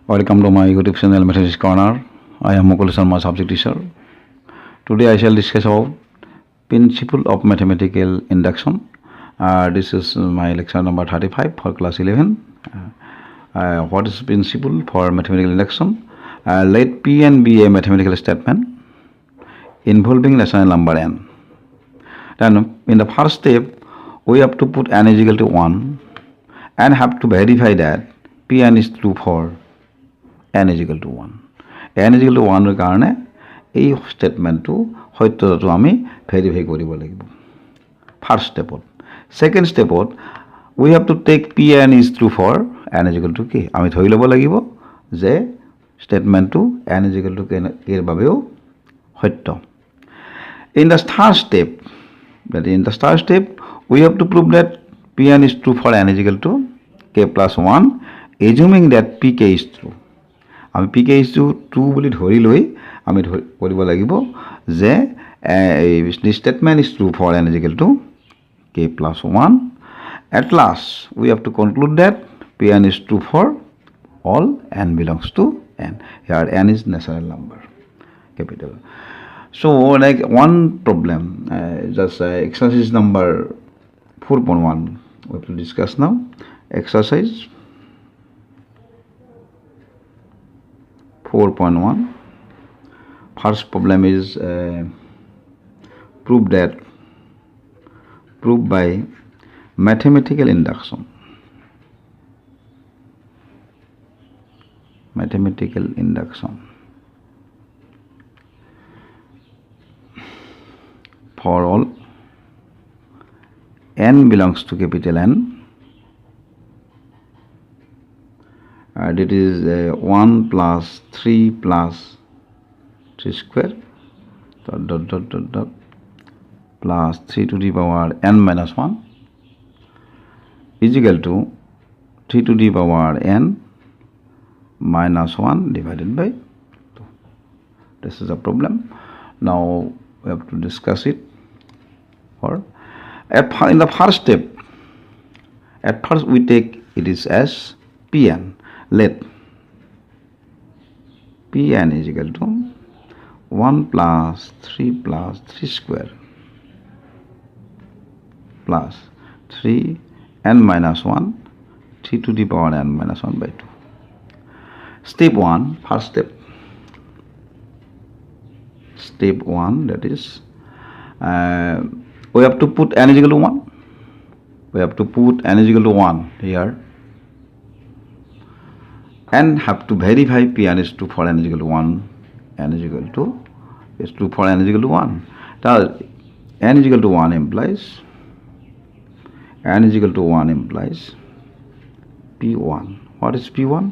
Welcome to my YouTube channel Mathematics Corner. I am Mukul Sarma, subject teacher. Today I shall discuss about principle of mathematical induction. This is my lecture number 35 for class 11. What is principle for mathematical induction? Let P n be a mathematical statement involving rational number n. Then in the first step, we have to put n is equal to 1 and have to verify that Pn is true for n is equal to 1. n is equal to 1 এর কারণে এই স্টেটমেন্টটো সত্যতাটো আমি verify কৰিব লাগিব first স্টেপত second স্টেপত we have to take Pn is true for n is equal to k আমি ধৰি ল'ব লাগিব যে স্টেটমেন্টটো n is equal to k এর বাবেও সত্য in the third step we have to prove that Pn is true for n is equal to k plus 1 assuming that pk is true আমি pk is true বুলি ধৰি লৈ আমি কৰিব লাগিব যে this statement is true for n is equal to k plus 1 at last we have to conclude that Pn is true for all n belongs to n here n is natural number capital. So like one problem just exercise number 4.1 we have to discuss now. Exercise 4.1 first problem is prove by mathematical induction for all n belongs to capital N. That is 1 plus 3 plus 3 square dot plus 3 to the power n minus 1 is equal to 3 to the power n minus 1 divided by 2. This is a problem. Now we have to discuss it. In the first step, at first we take it is as Pn. Let Pn is equal to 1 plus 3 plus 3 square plus 3 n minus 1 3 to the power n minus 1 by 2. Step 1, first step. Step 1, that is we have to put n is equal to 1. We have to put n is equal to 1 here and have to verify Pn is true for n is equal to 1. N is equal to is true for n is equal to 1. Thus n is equal to 1 implies P1. What is P1?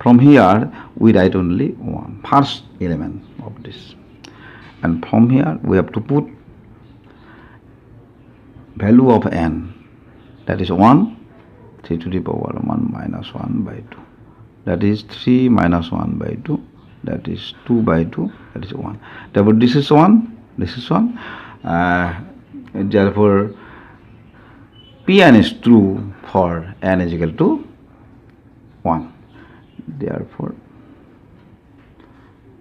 From here we write only 1, first element of this, and from here we have to put value of n, that is 1, 3 to the power 1 minus 1 by 2, that is 3 minus 1 by 2, that is 2 by 2, that is 1. Therefore this is 1, this is 1. Therefore Pn is true for n is equal to 1. Therefore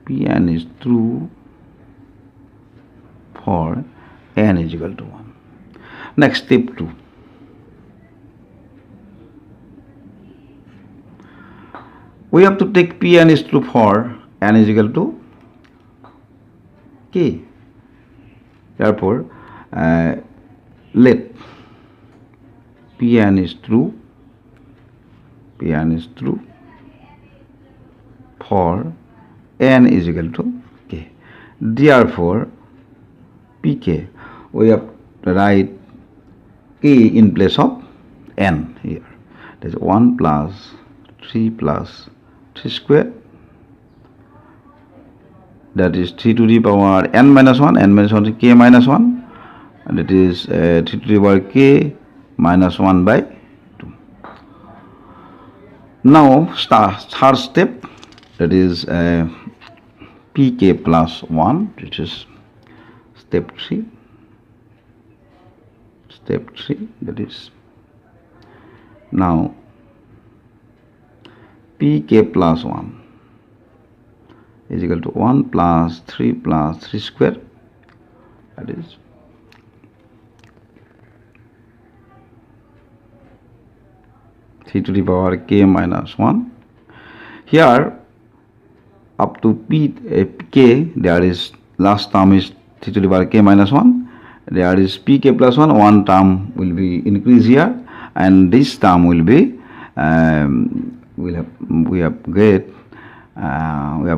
Pn is true for n is equal to 1. Next, step 2. We have to take Pn is true for n is equal to k. Therefore let Pn is true for n is equal to k. Therefore pk, we have to write k in place of n here. That is 1 plus 3 plus 3 square, that is 3 to the power n minus 1, n minus 1 is k minus 1, and it is 3 to the power k minus 1 by 2. Now third step, that is pk plus 1, which is step 3, that is now pk plus 1 is equal to 1 plus 3 square, that is 3 to the power k minus 1. Here up to k, there is last term is 3 to the power k minus 1. There is pk plus 1. One term will be increased here, and this term will be we have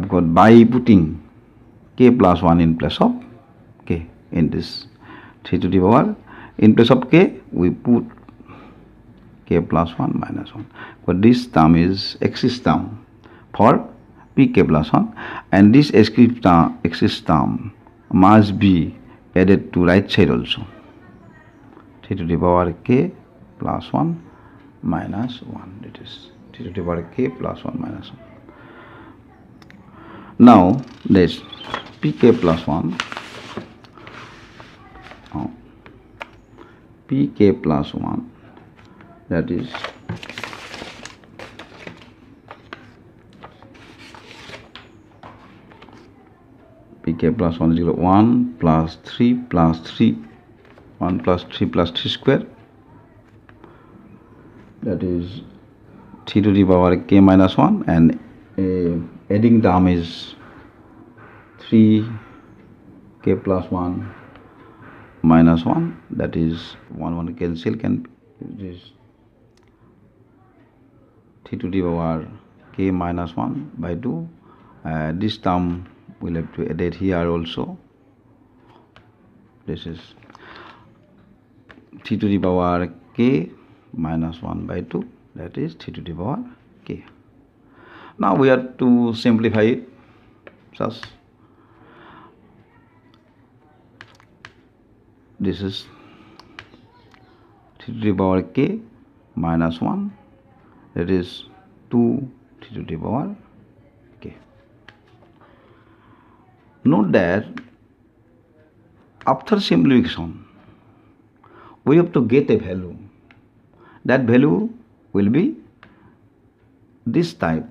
got by putting k plus 1 in place of k in this 3 to the power. In place of k, we put k plus 1 minus 1. But this term is axis term for pk plus 1, and this axis term must be added to right side also. 3 to the power k plus 1 minus 1. That is 3 to the power k plus 1 minus 1. Now this pk plus 1, pk plus 1, that is pk plus 1 is equal to 1 plus 3 plus 3, 1 plus 3 plus 3 square, that is 3 to the power k minus 1, and adding term is 3 k plus 1 minus 1, that is 1 cancel, can this 3 to the power k minus 1 by 2. This term we'll have to add here also. This is 3 to the power k minus 1 by 2, that is 3 to the power k. Now we have to simplify it. Just this is 3 to the power k minus 1, that is 2 3 to the power k. Note that after simplification we have to get a value. That value will be this type,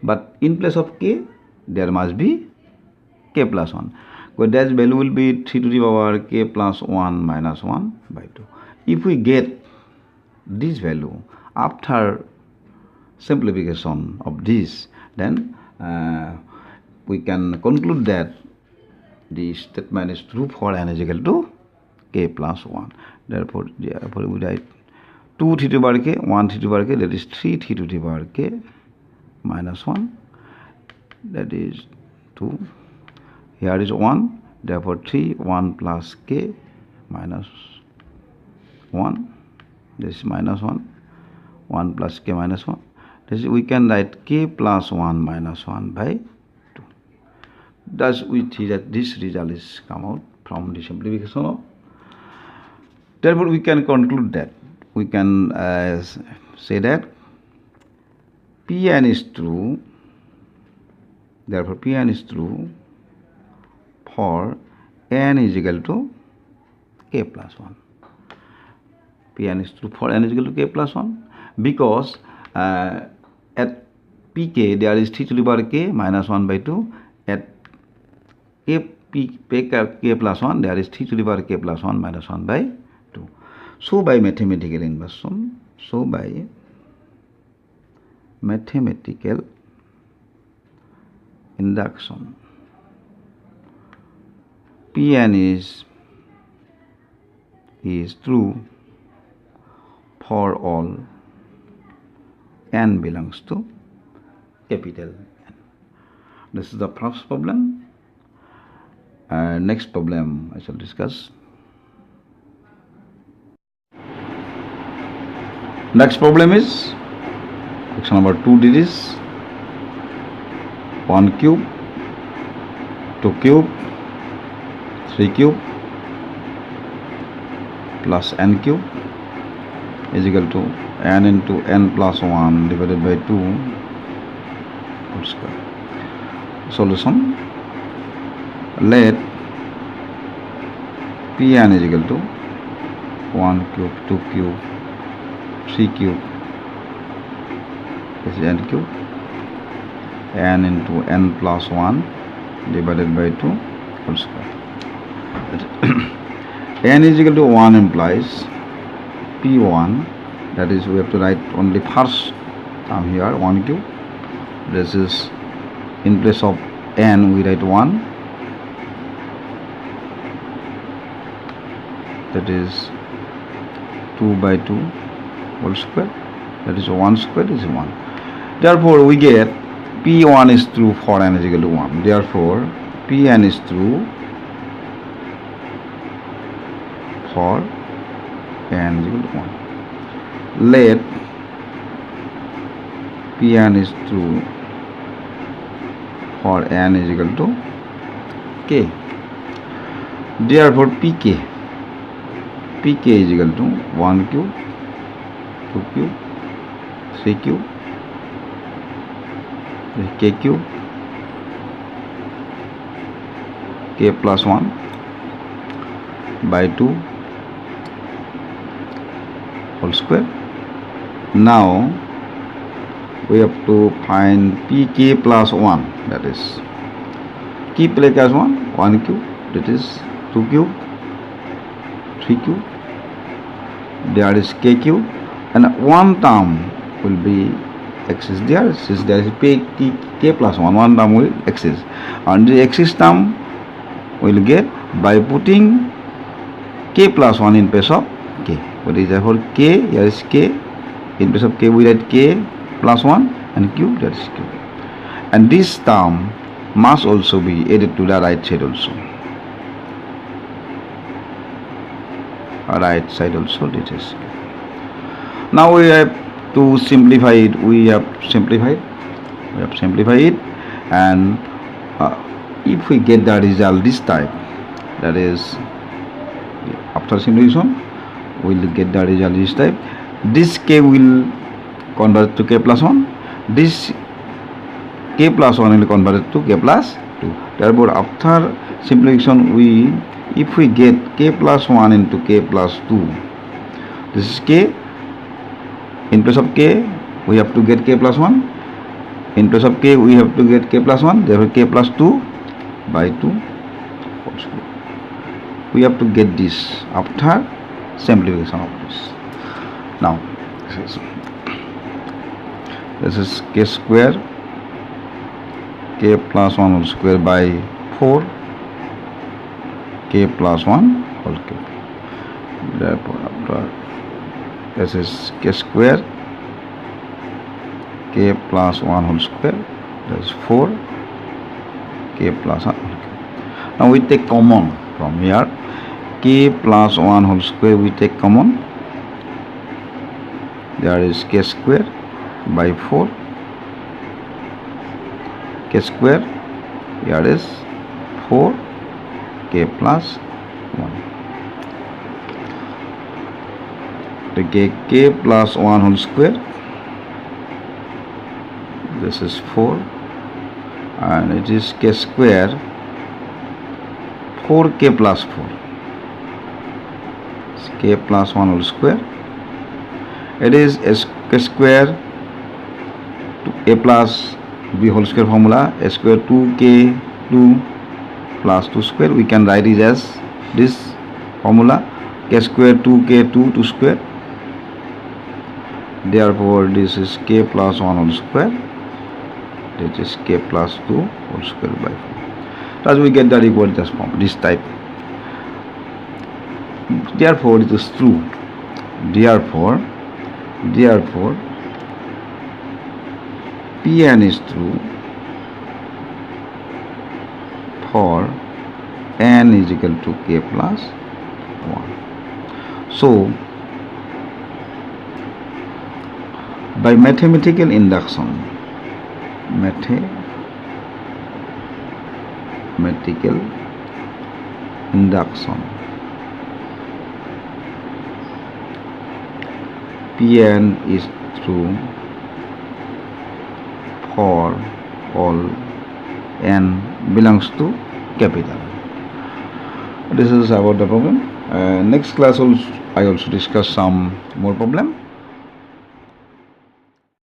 but in place of k there must be k plus 1. But that value will be 3 to the power k plus 1 minus 1 by 2. If we get this value after simplification of this, then we can conclude that the statement is true for n is equal to k plus 1. Therefore we write 2 3 to the power k, 1 3 to the power k, that is 3 3 to the power k minus 1, that is 2. Here is 1, therefore 3, 1 plus k minus 1, this is minus 1, 1 plus k minus 1. This is, we can write k plus 1 minus 1 by 2. Thus we see that this result is come out from the simplification of. Therefore we can conclude that, we can say that Pn is true, therefore Pn is true for n is equal to k plus 1. Pn is true for n is equal to k plus 1 because at pk there is 3 to the power k minus 1 by 2. At k plus 1 there is 3 to the power k plus 1 minus 1 by 2. So by mathematical inversion, induction, Pn is true for all n belongs to capital N. This is the first problem. Next problem I shall discuss. Next problem is question number 2 digits, 1 cube, 2 cube, 3 cube plus n cube is equal to n into n plus 1 divided by 2 whole square. Solution: let Pn is equal to 1 cube, 2 cube, 3 cube This is n cube, n into n plus 1 divided by 2 whole square. N is equal to 1 implies P1, that is we have to write only first term here, 1 cube. This is in place of n we write 1, that is 2 by 2 whole square, that is 1 square is 1. Therefore we get P1 is true for n is equal to 1. Therefore Pn is true for n is equal to 1. Let Pn is true for n is equal to k. Therefore Pk is equal to 1 cube, 2 cube, 3 cube, k cube, k plus 1 by 2 whole square. Now we have to find Pk plus 1, that is keep like as 1 cube, that is 2 cube, 3 cube, there is k cube, and one term will be exist there. Since there is k plus 1 term will exist, and the exist term will get by putting k plus 1 in place of k. What is therefore k, here is k, in place of k we write k plus 1 and cube, that is cube. And this term must also be added to the right side also. Right side also, this is cube. Now we have to simplify it. We have simplified it, and if we get the result this type, that is after simplification we will get the result this type. This k will convert to k plus 1, this k plus 1 will convert to k plus 2. Therefore after simplification if we get k plus 1 into k plus 2, this is k, in place of k we have to get k plus 1, in place of k we have to get k plus 1, therefore k plus 2 by 2 whole square. We have to get this after simplification of this. Now this is k square, k plus 1 whole square by 4, k plus 1 whole cube. Therefore after this is k square, k plus 1 whole square, that is 4, k plus 1 whole cube. Now we take common from here, k plus 1 whole square we take common, there is k square by 4, k square, here is 4, k plus 1. Take k plus 1 whole square, this is 4, and it is k square 4k plus 4, it's k plus 1 whole square. It is k square to a plus b whole square formula, a square 2k 2 plus 2 square, we can write it as this formula, k square 2k 2 square. Therefore this is k plus 1 whole square, this is k plus 2 whole square by 4. Thus we get the required form, this type. Therefore it is true. Therefore Pn is true for n is equal to k plus 1. So by mathematical induction, Pn is true for all n belongs to capital. This is about the problem. Next class I also discuss some more problem.